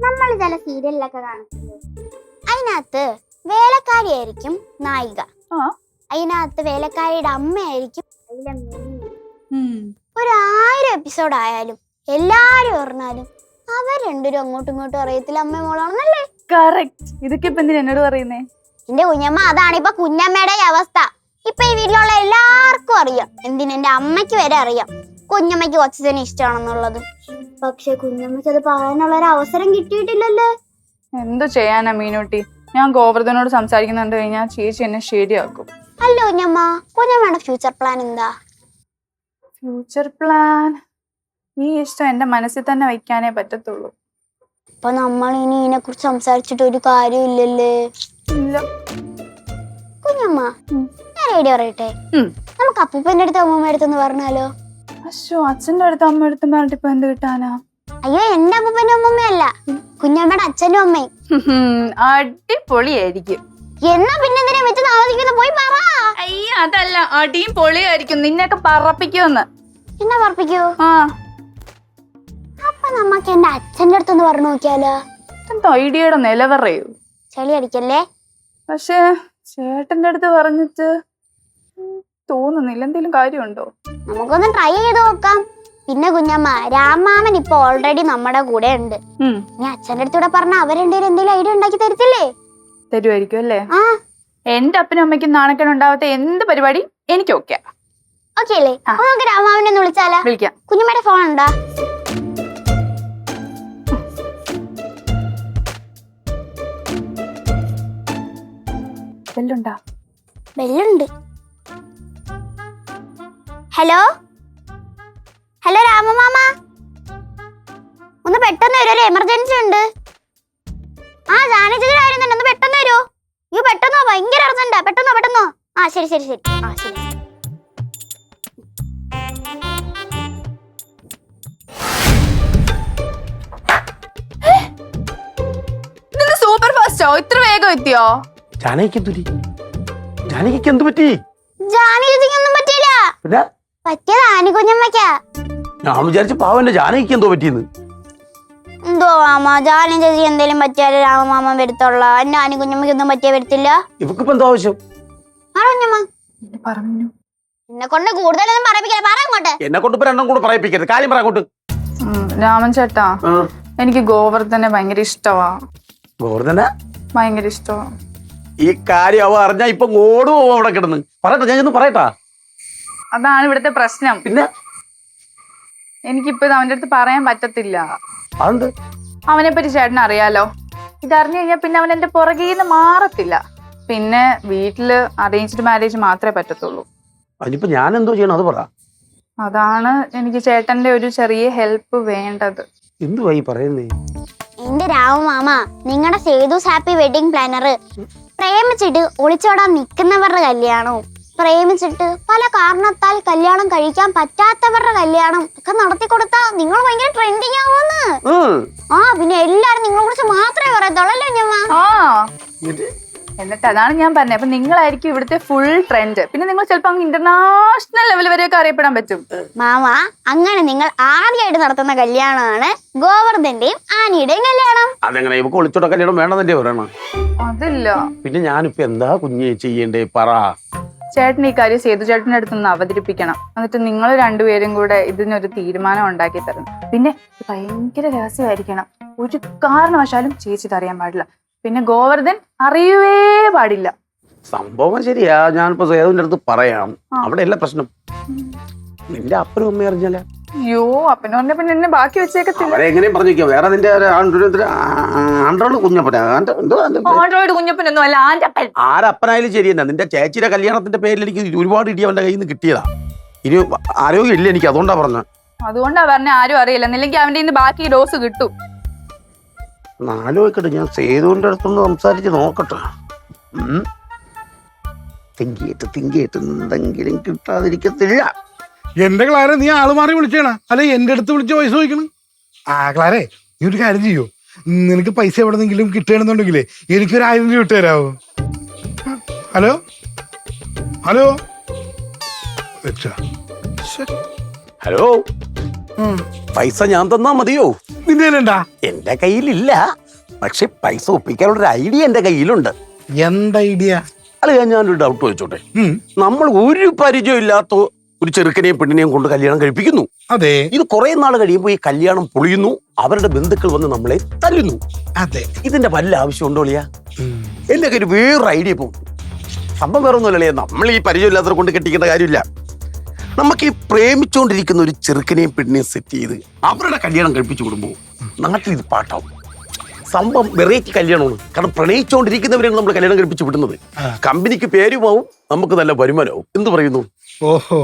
നമ്മൾ ചില സീരിയലിലൊക്കെ കാണിച്ചില്ലേ, അതിനകത്ത് വേലക്കാരിയായിരിക്കും നായിക, അതിനകത്ത് വേലക്കാരിയുടെ അമ്മയായിരിക്കും അതിലെ മെയിൻ. ഒരു 1000 എപ്പിസോഡ് ആയാലും എല്ലാരും പറഞ്ഞാലും അവർ രണ്ടുപേരും അങ്ങോട്ടും ഇങ്ങോട്ടും അറിയത്തില്ല അമ്മ മോളാണെന്നല്ലേ. കറക്റ്റ്. ഇതൊക്കെ ഇപ്പൊ എന്തിനാ എന്നോട് പറയുന്നേ? എന്റെ കുഞ്ഞമ്മ, അതാണ് ഇപ്പൊ കുഞ്ഞമ്മയുടെ അവസ്ഥ. ഇപ്പൊ ഈ വീട്ടിലുള്ള എല്ലാവർക്കും അറിയാം, എന്തിനെന്റെ അമ്മയ്ക്ക് വരെ അറിയാം കുഞ്ഞമ്മയ്ക്ക് കൊച്ചനെ ഇഷ്ടമാണെന്നുള്ളത്. പക്ഷെ കുഞ്ഞമ്മയ്ക്ക് അത് പറയാനുള്ള ഒരു അവസരം കിട്ടിയിട്ടില്ലല്ലേ. എന്തു ചെയ്യാനാ മീനൂട്ടി, ഞാൻ ഗോവർദ്ധനോട് സംസാരിക്കുന്നുണ്ട് കഴിഞ്ഞാൽ ചേച്ചി എന്നെ ശരിയാക്കും. അല്ല കുഞ്ഞമ്മ, കുഞ്ഞമ്മയുടെ ഫ്യൂച്ചർ പ്ലാൻ എന്താ? ഫ്യൂച്ചർ പ്ലാൻ ഈ ഇഷ്ടം എന്റെ മനസ്സിൽ തന്നെ വയ്ക്കാനേ പറ്റത്തുള്ളൂ. അപ്പൊ നമ്മൾ ഇനി ഇതിനെ കുറിച്ച് സംസാരിച്ചിട്ട് ഒരു കാര്യമില്ലല്ലേ. ഇല്ല കുഞ്ഞമ്മ, ഞാൻ ഐഡിയ പറയട്ടെ, നമുക്ക് അപ്പൂപ്പന്റെ അടുത്ത് അമ്മൂമ്മ അടുത്തെന്ന് പറഞ്ഞാലോ? അശ്ശോ, അച്ഛന്റെ അടുത്ത് അമ്മ അടുത്ത് പറഞ്ഞിട്ട് ഇപ്പൊ എന്ത് കിട്ടാനാ? അയ്യോ, എന്റെ അപ്പൂപ്പന്റെ അമ്മൂമ്മയല്ല, കുഞ്ഞമ്മയുടെ അച്ഛനും അമ്മയും. അടിപൊളിയായിരിക്കും. എന്നാ പിന്നെ എന്തിനാ വെച്ച് താമസിക്കുന്നത്? പോയി പറ. അയ്യോ അതല്ല, അടിയും പൊളിയായിരിക്കും. നിന്നെയൊക്കെ പറപ്പിക്കുമെന്ന്. എന്നാ പറപ്പിക്കൂ? അപ്പൊ നമ്മക്ക് എന്റെ അച്ഛന്റെ അടുത്തൊന്ന് പറഞ്ഞു നോക്കിയാലോ? എന്താ ഐഡിയയുടെ നിലവറയോ? ചെളി അടിക്കല്ലേ. പക്ഷെ ചേട്ടന്റെ അടുത്ത് പറഞ്ഞിട്ട് തോന്നുന്നില്ല. എന്തെങ്കിലും കാര്യമുണ്ടോ? നമുക്കൊന്ന് ട്രൈ ചെയ്ത് നോക്കാം. പിന്നെ കുഞ്ഞമ്മ, രാമാമൻ ഇപ്പൊ ഓൾറെഡി നമ്മുടെ കൂടെ ഉണ്ട്. ഇനി അച്ഛന്റെ അടുത്തൂടെ പറഞ്ഞ അവരെന്തേലും എന്തെങ്കിലും ഐഡിയ ഉണ്ടാക്കി തരത്തില്ലേ? തരുമായിരിക്കും അല്ലേ? എന്റെ അപ്പനും അമ്മയ്ക്കും നാണക്കേടുണ്ടാവാത്ത എന്ത് പരിപാടി എനിക്ക് ഓക്കെ. ഓക്കെ അല്ലേ? നമുക്ക് രാമാമനെ ഒന്ന് വിളിച്ചാലോ? വിളിക്കാം. കുഞ്ഞമ്മയുടെ ഫോൺ ഉണ്ടോ? ബെല്ലുണ്ടാ? ബെല്ലുണ്ട്. ഹലോ ഹലോ, രാമമാമ, ഒന്ന് പെട്ടെന്ന് വരൂ, ഒരു എമർജൻസി ഉണ്ട്. ജാനേജിന്റെ കാര്യം തന്നെ, ഒന്ന് പെട്ടെന്ന് വരൂ. അയ്യോ പെട്ടെന്നോ, ഭയങ്കര അർജന്റാ, പെട്ടെന്നോ പെട്ടെന്നോ. ശരി ശരി ശരി. ശരി. സൂപ്പർ ഫാസ്റ്റോ, ഇത്ര വേഗം എത്തിയോ? ജാനകിക്ക് എന്ത് പറ്റി? ജാനകിക്കൊന്നും പറ്റിയില്ല, പറ്റിയത് ആനിക്കുഞ്ഞമ്മയ്ക്കാ. ഞാൻ വിചാരിച്ച പാവന്റെ ജാനകിക്ക് എന്തോ പറ്റിയെന്ന്. എന്തോ മാമ, ജാനി ചേച്ചി എന്തേലും പറ്റിയാലേ രാമമാമൻ വരുത്തുള്ള, എന്നെ ആനിക്കുഞ്ഞമ്മയ്ക്കൊന്നും പറ്റിയാ വരത്തില്ല. ഇവക്കിപ്പോ എന്തോ ആവശ്യം? പറഞ്ഞു. എന്നെ കൊണ്ട് കൂടുതലൊന്നും പറയിപ്പിക്കില്ല, പറ അങ്ങോട്ട്. എന്നെ കൊണ്ട് ഇപ്പൊ രണ്ടും കൂടെ പറയിപ്പിക്കരുത്, കാര്യം പറ അങ്ങോട്ട്. രാമൻ ചേട്ടാ, എനിക്ക് ഗോവർദ്ധനെ ഭയങ്കര ഇഷ്ടവാ. ഗോവർദ്ധന ഭയങ്കര ഇഷ്ടവാ. ഈ കാര്യം അവ അറിഞ്ഞാ ഇപ്പൊ ഓടുവോ അവിടെ കിടന്ന്? പറയട്ടെ, ഞാൻ ഒന്ന് പറയട്ടാ. അതാണ് ഇവിടുത്തെ പ്രശ്നം. പിന്നെ എനിക്കിപ്പോ അവന്റെ അടുത്ത് പറയാൻ പറ്റത്തില്ല. അതെന്ത്? അവനെ പറ്റി ചേട്ടന് അറിയാലോ. ഇതറിഞ്ഞു കഴിഞ്ഞാൽ പിന്നെ അവൻ എന്റെ പുറകേന്ന് മാറത്തില്ല. പിന്നെ വീട്ടില് അറേഞ്ച്ഡ് മാരേജ് മാത്രമേ പറ്റത്തുള്ളൂ. അതിനിപ്പോ ഞാൻ എന്തോ ചെയ്യണം അത് പറ. അതാണ് എനിക്ക് ചേട്ടന്റെ ഒരു ചെറിയ ഹെൽപ്പ് വേണ്ടത്. എന്തുവായി പറയുന്നേ? എന്റെ രാമമാമ, നിങ്ങളുടെ സേതുസ് ഹാപ്പി വെഡിങ് പ്ലാനർ പ്രേമിച്ചിട്ട് ഒളിച്ചോടാൻ നിൽക്കുന്നവരുടെ കല്യാണവും പ്രേമിച്ചിട്ട് പല കാരണത്താൽ കല്യാണം കഴിക്കാൻ പറ്റാത്തവരുടെ കല്യാണം ഒക്കെ നടത്തി കൊടുത്താ നിങ്ങൾ ഭയങ്കര ട്രെൻഡിങ് ആവുമെന്ന്. പിന്നെ എല്ലാരും നിങ്ങളെ കുറിച്ച് മാത്രമേ പറയത്തുള്ളൂ അല്ലേ ഞമ്മ? എന്നിട്ട് അതാണ് ഞാൻ പറഞ്ഞത്. അപ്പൊ നിങ്ങളായിരിക്കും ഇവിടുത്തെ ഫുൾ ട്രെൻഡ്. പിന്നെ നിങ്ങൾ ചിലപ്പോൾ ഇന്റർനാഷണൽ ലെവൽ വരെയൊക്കെ അറിയപ്പെടാൻ പറ്റും. മാമ, അങ്ങനെ നിങ്ങൾ ആദ്യമായിട്ട് നടത്തുന്ന കല്യാണമാണ് ഗോവർദ്ധന്റെയും ആനിയുടെയും കല്യാണം. അതെങ്ങനെ ഇവക്ക് ഒളിച്ചോട കല്യാണം വേണമെന്നെ പറയണം? അതില്ല. പിന്നെ ഞാനിപ്പോ എന്താ കുഞ്ഞെ ചെയ്യണ്ടേ പറ. ചേട്ടൻ ഈ കാര്യം സേതു ചേട്ടന്റെ അടുത്തൊന്ന് അവതരിപ്പിക്കണം. എന്നിട്ട് നിങ്ങൾ രണ്ടുപേരും കൂടെ ഇതിനൊരു തീരുമാനം ഉണ്ടാക്കി തരണം. പിന്നെ ഭയങ്കര രഹസ്യമായിരിക്കണം. ഒരു കാരണവശാലും ചേച്ചി അറിയാൻ പാടില്ല. പിന്നെ ഗോവർദ്ധൻ അറിയുവേ പാടില്ല. സംഭവം ശരിയാ, ഞാനിപ്പോ സേതുവിന്റെ അടുത്ത് പറയാം. അവിടെ അല്ല പ്രശ്നം. നിന്റെ അപ്പനും അമ്മ അറിഞ്ഞാലേ? അയ്യോ, അപ്പനും പറഞ്ഞ പിന്നെ എന്നെ ബാക്കി വെച്ചേക്കത്തില്ല. എങ്ങനെയും പറഞ്ഞിരിക്കാം. വേറെ നിന്റെ ആൻഡ്രോയിഡ് കുഞ്ഞപ്പനൊന്നും അല്ല, ആന്റപ്പൻ. ആരപ്പനായാലും ശരി തന്നെ. നിന്റെ ചേച്ചിയുടെ കല്യാണത്തിന്റെ പേരിൽ എനിക്ക് ഒരുപാട് ഇടി അവന്റെ കയ്യിൽ നിന്ന് കിട്ടിയതാ. ഇനി ആരോഗ്യം ഇല്ല എനിക്ക്, അതുകൊണ്ടാ പറഞ്ഞ. അതുകൊണ്ടാ പറഞ്ഞ ആരും അറിയില്ല. എന്നില്ലെങ്കിൽ അവന്റെ ഇന്ന് ബാക്കി ഡോസ് കിട്ടും. ആലോചിക്കട്ടെ, ഞാൻ സേതുവിന്റെ അടുത്തൊന്ന് സംസാരിച്ച് നോക്കട്ടെ. തിങ്കിയിട്ട് എന്തെങ്കിലും കിട്ടാതിരിക്കത്തില്ല. എന്റെ ക്ലാരെ, നീ ആള് മാറി വിളിച്ചേണ അല്ലെ എന്റെ അടുത്ത് വിളിച്ച് പൈസ ചോദിക്കണം? ക്ലാരെ, നീ ഒരു കാര്യം ചെയ്യോ, നിനക്ക് പൈസ എവിടെന്നെങ്കിലും കിട്ടുകയാണെന്നുണ്ടെങ്കിലേ എനിക്കൊരു 1000 രൂപ ഇട്ട് തരാവോ? ഹലോ ഹലോ ഹലോ പൈസ ഞാൻ തന്നാ മതിയോ? നിന്റെ കയ്യിലുണ്ടാ? എന്റെ കയ്യിലില്ല, പക്ഷെ പൈസ ഒപ്പിക്കാനുള്ള ഒരു ഐഡിയ എന്റെ കയ്യിലുണ്ട്. എന്ത് ഐഡിയ? അത് ഞാനൊരു ഡൗട്ട് ചോദിച്ചോട്ടെ. നമ്മൾ ഒരു പരിചയം ഇല്ലാത്ത ഒരു ചെറുക്കനെയും പെണ്ണിനെയും കൊണ്ട് കല്യാണം കഴിപ്പിക്കുന്നു. അതെ. ഇത് കുറെ നാൾ കഴിയുമ്പോൾ ഈ കല്യാണം പൊളിയുന്നു, അവരുടെ ബന്ധുക്കൾ വന്ന് നമ്മളെ തല്ലുന്നു. അതെ. ഇതിന്റെ വല്ല ആവശ്യമുണ്ടോ അളിയാ? എന്റെ കയ്യിൽ വേറൊരു ഐഡിയ പോകും. സംഭവം വേറെ ഒന്നുമല്ലേ, നമ്മൾ ഈ പരിചയമില്ലാത്തവരെ കൊണ്ട് കെട്ടിക്കേണ്ട കാര്യമില്ല. നമുക്ക് ഈ പ്രേമിച്ചുകൊണ്ടിരിക്കുന്ന ഒരു ചെറുക്കനെയും പെണ്ണിനെയും സെറ്റ് ചെയ്ത് അവരുടെ കല്യാണം കഴിപ്പിച്ചു കൊടുക്കുമ്പോൾ നാട്ടിൽ ഇത് പാട്ടാവും. സംഭവം വെറൈറ്റി കല്യാണമാണ്. കാരണം പ്രണയിച്ചുകൊണ്ടിരിക്കുന്നവരെയാണ് നമ്മൾ കല്യാണം കഴിപ്പിച്ച് വിടുന്നത്. കമ്പനിക്ക് പേരുമാവും, നമുക്ക് നല്ല വരുമാനമാവും. എന്ത് പറയുന്നു? ഓഹോ,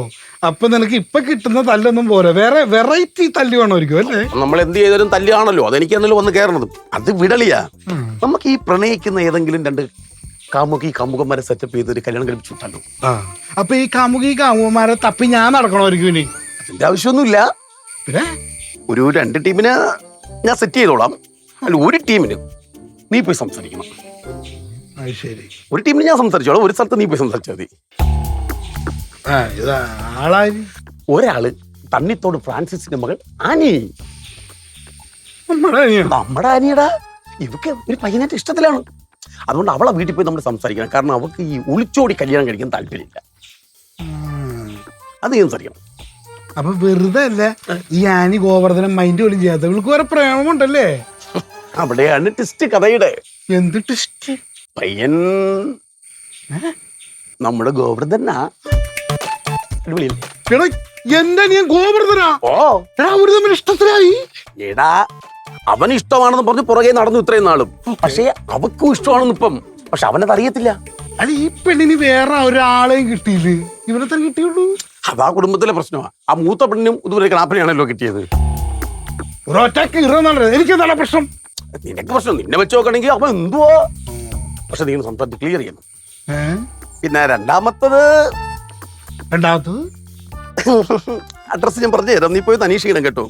അപ്പൊ നിനക്ക് ഇപ്പൊ കിട്ടുന്ന തല്ലൊന്നും പോരാ, വേറെ വെറൈറ്റി തല്ലു വേണമായിരിക്കും അല്ലേ? നമ്മൾ എന്ത് ചെയ്താലും തല്ലിയാണല്ലോ, അതെനിക്കാണല്ലോ വന്ന് കയറണത്. അത് വിടളിയാ. നമുക്ക് ഈ പ്രണയിക്കുന്ന ഏതെങ്കിലും രണ്ട് കാമുകന്മാരെ സെറ്റപ്പ് ചെയ്ത് ഒരു കല്യാണം കഴിപ്പിച്ചു വിട്ടാലോ? അപ്പൊ ഈ കാമുകന്മാരെ തപ്പി ഞാൻ നടക്കണമായിരിക്കും ഇനി? അതിന്റെ ആവശ്യമൊന്നുമില്ല. പിന്നെ ഒരു 2 ടീമിനെ ഞാൻ സെറ്റ് ചെയ്തോളാം. അല്ല, ഒരു ടീമിന് നീ പോയി സംസാരിക്കണം. ശരി. ഒരു ടീമിന് ഞാൻ സംസാരിച്ചോളാം, ഒരു സ്ഥലത്ത് നീ പോയി സംസാരിച്ചാൽ മതി. ഒരാള് തണ്ണിത്തോട് ഫ്രാൻസിസിന്റെ മകൾ ആനി. നമ്മുടെ ആനിയടാ. ഇവക്ക് ഒരു പയ്യനായിട്ട് ഇഷ്ടത്തിലാണ്. അതുകൊണ്ട് അവളെ വീട്ടിൽ പോയി നമ്മൾ സംസാരിക്കണം. കാരണം അവൾക്ക് ഈ ഒളിച്ചോടി കല്യാണം കഴിക്കാൻ താല്പര്യമില്ല. അത് സംസാരിക്കണം. അപ്പൊ വെറുതെ അല്ല ഈ ആനി ഗോവർദ്ധനം മൈൻഡ് പോലും ചെയ്യാത്ത ഇവൾക്ക് വേറെ പ്രേമമുണ്ടല്ലേ? അവിടെയാണ് ട്വിസ്റ്റ് കഥയുടെ. എന്ത് ട്വിസ്റ്റ്? പയ്യൻ നമ്മുടെ ഗോവർദ്ധനാ. എന്റെ നീ ഗോവർദ്ധനാ? ഓ, അവര് തമ്മിൽ ഇഷ്ടത്തിലായി. എടാ, അവന് ഇഷ്ടമാണെന്ന് പറഞ്ഞ് പുറകെ നടന്നു ഇത്രയും നാളും. പക്ഷെ അവക്കും ഇഷ്ടമാണെന്ന് ഇപ്പം. പക്ഷെ അവനത് അറിയത്തില്ല. അല്ല, ഈ പെണ്ണിന് വേറെ ഒരാളെയും കിട്ടിയില്ല, ഇവനെ തന്നെ കിട്ടിയുള്ളൂ. അതാ കുടുംബത്തിലെ പ്രശ്നമാണ്. ആ മൂത്ത പെണ്ണിനും ഇതുവരെ കണാപ്പനെയാണല്ലോ കിട്ടിയത്. ഒരൊറ്റക്ക് ഇറന്നല്ലേ എനിക്ക് നല്ല പ്രശ്നം. നിനക്ക് പ്രശ്നം, നിന്നെ വെച്ച് നോക്കണെങ്കിൽ അവൻ എന്തുവോ. പക്ഷെ നീ സംസാരിച്ച് ക്ലിയർ ചെയ്യണം. പിന്നെ രണ്ടാമത്തത് അഡ്രസ് ഞാൻ പറഞ്ഞു തരാം, നീ പോയി അന്വേഷിക്കണം കേട്ടോ.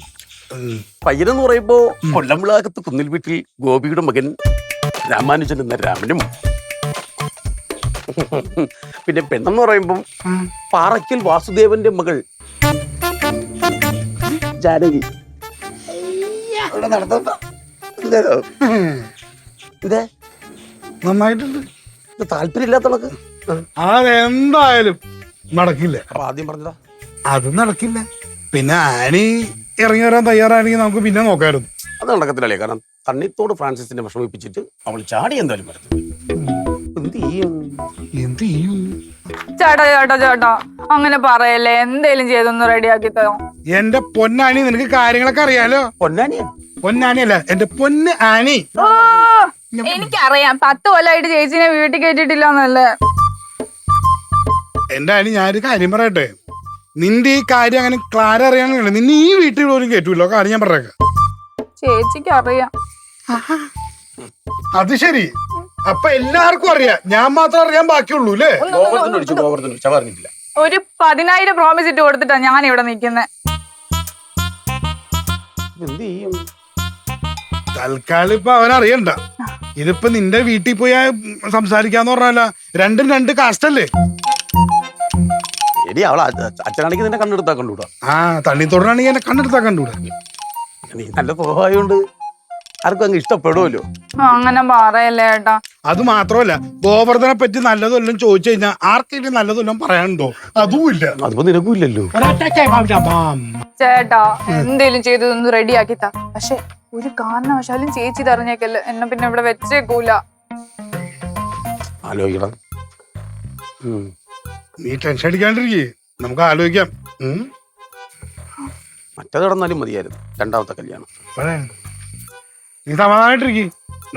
പയ്യനെന്ന് പറയുമ്പോ കൊല്ലംവിളാകത്ത് കുന്നിൽ വീട്ടിൽ ഗോപിയുടെ മകൻ രാമാനുജൻ എന്ന രാമനും, പിന്നെ പെണ്ണെന്ന് പറയുമ്പം പാറയ്ക്കൽ വാസുദേവന്റെ മകൾ ജാനകി. ഇതേ നന്നായിട്ടുണ്ട്. താല്പര്യമില്ലാത്തവർക്ക് അതെന്തായാലും നടക്കില്ല. അപ്പൊ ആദ്യം പറഞ്ഞതാ അത് നടക്കില്ല. പിന്നെ ആനി ഇറങ്ങി വരാൻ തയ്യാറാണെങ്കിൽ നമുക്ക് പിന്നെ നോക്കായിരുന്നു. അത് നടക്കത്തില്ലല്ലേ. കാരണം തണ്ണിത്തോട് ഫ്രാൻസിസിനെ വിഷമിപ്പിച്ചിട്ട് അവൾ ചാടി എന്തായാലും വരത്തില്ല. എന്ത് ചെയ്യും? ചേട്ടാ അങ്ങനെ പറയല്ലേ, എന്തേലും ചെയ്തൊന്ന് റെഡിയാക്കി തരോ. എന്റെ പൊന്നാനി, നിനക്ക് കാര്യങ്ങളൊക്കെ അറിയാലോ. പൊന്നാനിയല്ല, എന്റെ പൊന്ന് ആനി. എനിക്കറിയാം, 10 കൊല്ലമായിട്ട് ചേച്ചിനെ വീട്ടിൽ കയറ്റിട്ടില്ലെന്നല്ലേ. എന്റെ ആനി, ഞാനൊരു കാര്യം പറയട്ടെ. നിന്റെ ഈ കാര്യം അങ്ങനെ ക്ലാര അറിയാനുള്ള നിന്നെ ഈ വീട്ടിൽ പോലും കേട്ടൂല്ലോ. കാര്യം ഞാൻ പറഞ്ഞേക്കാം. ചേച്ചിക്ക് അറിയാം. അത് ശരി. അപ്പൊ എല്ലാവർക്കും അറിയാം, ഞാൻ മാത്രം അറിയാൻ ബാക്കിയുള്ളൂ അല്ലേ? ഒരു 10,000 പ്രോമിസ് ഇട്ട് കൊടുത്തിട്ടാ ഞാൻ ഇവിടെ നിൽക്കുന്നത്. തൽക്കാലം ഇപ്പൊ അവനറിയണ്ട. ഇതിപ്പോ നിന്റെ വീട്ടിൽ പോയി സംസാരിക്കാന്ന് പറഞ്ഞാല രണ്ടും 2 കാസ്റ്റല്ലേ? അച്ഛനാണെങ്കിൽ നിന്നെ കണ്ടെടുത്താ കണ്ടുകൂടാ. തണ്ണിത്തോടനാണെങ്കിൽ എന്നെ കണ്ടെടുത്താ കണ്ടുകൂടാ. നീ നല്ല സ്വഭാവമായോണ്ട് ആർക്കും അങ്ങ് ഇഷ്ടപ്പെടുമല്ലോ. അങ്ങനെ പറയല്ലേ ഏട്ടാ. അത് മാത്രമല്ല, ഗോവർദ്ധനെ പറ്റി നല്ലതൊല്ലാം ചോദിച്ചു കഴിഞ്ഞാൽ ആർക്കെങ്കിലും നല്ലതൊല്ലാം പറയാനുണ്ടോ? അതുമില്ല. അതിപ്പോ നിനക്കും ഇല്ലല്ലോ. ചേട്ടാ, എന്തേലും ചെയ്തൊന്ന് റെഡിയാക്കി താ. പക്ഷെ ഒരു കാരണവശാലും ചേച്ചി തറഞ്ഞേക്കല്ലേ, എന്നെ പിന്നെ ഇവിടെ വെച്ചേക്കൂല. ആലോചിക്കണം. നീ ടെൻഷൻ അടിക്കാണ്ടിരിക്കേ, നമുക്ക് ആലോചിക്കാം. മറ്റത് നടന്നാലും മതിയായിരുന്നു, രണ്ടാമത്തെ കല്യാണം. നീ സമാധാനായിട്ടിരിക്കേ,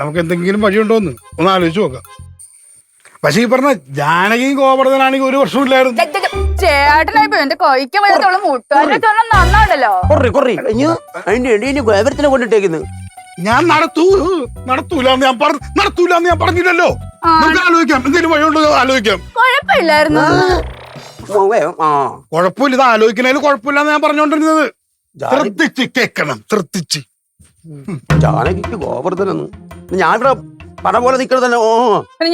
നമുക്ക് എന്തെങ്കിലും വഴിയുണ്ടോന്ന് ഒന്ന് ആലോചിച്ച് നോക്കാം. പക്ഷെ ഈ പറഞ്ഞ ജാനകിയും ഗോവർദ്ധനാണെങ്കിൽ 1 വർഷമില്ലായിരുന്നു. ചേട്ടനായിപ്പോ എന്റെ കഴിക്കാൻ വയ്യാത്തോളം മുട്ടുകാരെ നന്നാണല്ലോ. ഞാൻ നടത്തൂലെന്ന് ഞാൻ പറഞ്ഞില്ലല്ലോ. നമുക്ക് ആലോചിക്കാം, എന്തെങ്കിലും വഴിയുണ്ടോ ആലോചിക്കാം. കുഴപ്പമില്ലായിരുന്നു. കുഴപ്പമില്ല, ഇത് ആലോചിക്കുന്നതിൽ കുഴപ്പമില്ലാന്ന് ഞാൻ പറഞ്ഞോണ്ടിരുന്നത്. ശ്രദ്ധിച്ച് കേക്കണം, ശ്രദ്ധിച്ച്. ജാനകിക്ക് ഗോവർദ്ധനൊന്നും ഞാൻ ഇവിടെ പറഞ്ഞ പോലെ നിക്കണതല്ലോ.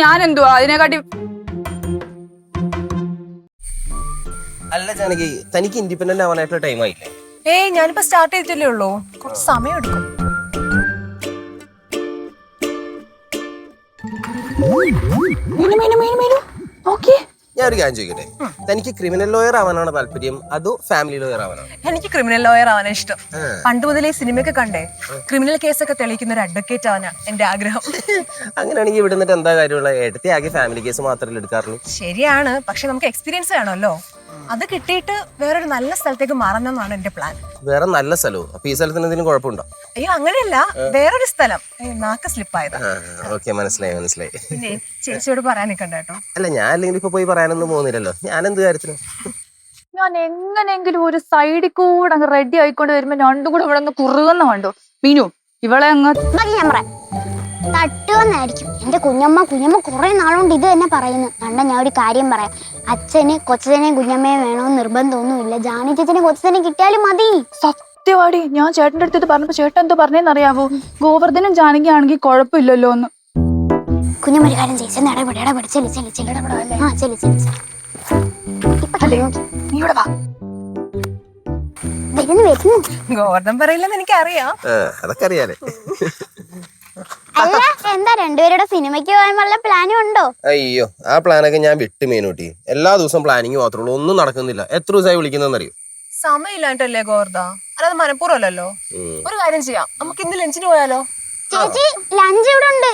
ഞാൻ എന്തുവാ അതിനെക്കാട്ടി? അല്ല ജാനകി, തനിക്ക് ഇൻഡിപെൻഡന്റ് ആവാനായിട്ടുള്ള ടൈം ആയില്ലേ? ഏയ് ഞാനിപ്പോ സ്റ്റാർട്ട് ചെയ്തിട്ടല്ലേ ഉള്ളൂ, കുറച്ച് സമയം എടുക്കും. ഞാൻ ഒരു കാര്യം ചോദിക്കട്ടെ, തനിക്ക് ക്രിമിനൽ ലോയർ ആവാനാണ് താല്പര്യം അതോ ഫാമിലി ലോയർ ആവാനാണ്? എനിക്ക് ക്രിമിനൽ ലോയർ ആവാനാ ഇഷ്ടം. പണ്ട് മുതലേ സിനിമയൊക്കെ കണ്ടേ, ക്രിമിനൽ കേസൊക്കെ തെളിയിക്കുന്ന ഒരു അഡ്വക്കേറ്റ് ആവാനാ എന്റെ ആഗ്രഹം. അങ്ങനെയാണെങ്കിൽ ഇവിടെ നിന്നിട്ട് എന്താ കാര്യമുള്ള? ഏട്ടത്തി ആകെ ഫാമിലി കേസ് മാത്രമല്ലേ എടുക്കാറുള്ളൂ. ശരിയാണ്, പക്ഷെ നമുക്ക് എക്സ്പീരിയൻസ് വേണമല്ലോ. അത് കിട്ടിയിട്ട് വേറൊരു നല്ല സ്ഥലത്തേക്ക് മാറണമെന്നാണ് എന്റെ പ്ലാൻ. വേറെ നല്ല സ്ഥലവും? അപ്പൊ ഈ സ്ഥലത്തിന് എന്തെങ്കിലും കുഴപ്പമുണ്ടോ? അയ്യോ അങ്ങനെയല്ല, വേറൊരു സ്ഥലം. നാക്ക് സ്ലിപ്പായതാ. ഓക്കെ, മനസ്സിലായി. പിന്നെ ചേച്ചിയോട് പറയാൻ നിൽക്കണ്ട കേട്ടോ. അല്ല, ഞാൻ അല്ലെങ്കിൽ ഇപ്പൊ പോയി പറയാനൊന്നും പോകുന്നില്ലല്ലോ. ഞാൻ എന്ത് കാര്യത്തിന്? ഞാൻ എങ്ങനെയെങ്കിലും ഒരു സൈഡിൽ കൂടെ അങ്ങ് റെഡി ആയിക്കൊണ്ട് വരുമ്പോ രണ്ടും കൂടെ ഇവിടെ അങ്ങ് കുറുകുന്ന കണ്ടോ മീനു, ഇവളെ അങ്ങ് മതി ഞാൻ പറയാം. തട്ടുവന്നായിരിക്കും. എന്റെ കുഞ്ഞമ്മ കുറെ നാളുകൊണ്ട് ഇത് തന്നെ പറയുന്നു. കണ്ട, ഞാൻ ഒരു കാര്യം പറയാം. അച്ഛന് കൊച്ചനെയും കുഞ്ഞമ്മയും വേണമെന്ന് നിർബന്ധമൊന്നുമില്ല. ജാനി ചേച്ചനെ കൊച്ചനെ കിട്ടിയാലും മതി. സത്യവാടി, ഞാൻ ചേട്ടന്റെ അടുത്ത് ഇത് പറഞ്ഞപ്പോ ചേട്ടൻ എന്തോ പറഞ്ഞേന്നറിയാവോ? ഗോവർദ്ധനും ജാനകി ആണെങ്കിൽ കുഴപ്പമില്ലല്ലോ എന്ന്. കുഞ്ഞമ്മ ഒരു കാര്യം ചെയ്യും, ഇടപെടി നീ ഇവിടെ വാ. വരുന്നു. ഗോവർദ്ധൻ പറയില്ലെന്ന് എനിക്കറിയാം. അതൊക്കെ അറിയാലേ. അല്ല, എന്താ രണ്ടുപേരുടെ സിനിമയ്ക്ക് പോകാൻ വല്ല പ്ലാനും ഉണ്ടോ? അയ്യോ, ആ പ്ലാനൊക്കെ ഞാൻ വിട്ട് മീനൂട്ടി. എല്ലാ ദിവസവും പ്ലാനിങ് മാത്രമേ ഉള്ളൂ, ഒന്നും നടക്കുന്നില്ല. എത്ര ദിവസമായി വിളിക്കുന്നറിയോ? സമയമില്ലാണ്ടല്ലേ ഗോവർദ്ധ, അല്ലാതെ മനഃപൂർവ്വമല്ലല്ലോ. ഒരു കാര്യം ചെയ്യാം, നമുക്ക് ഇന്ന് ലഞ്ചിന് പോയാലോ? ചേച്ചി, ലഞ്ച് ഇവിടെ ഉണ്ട്.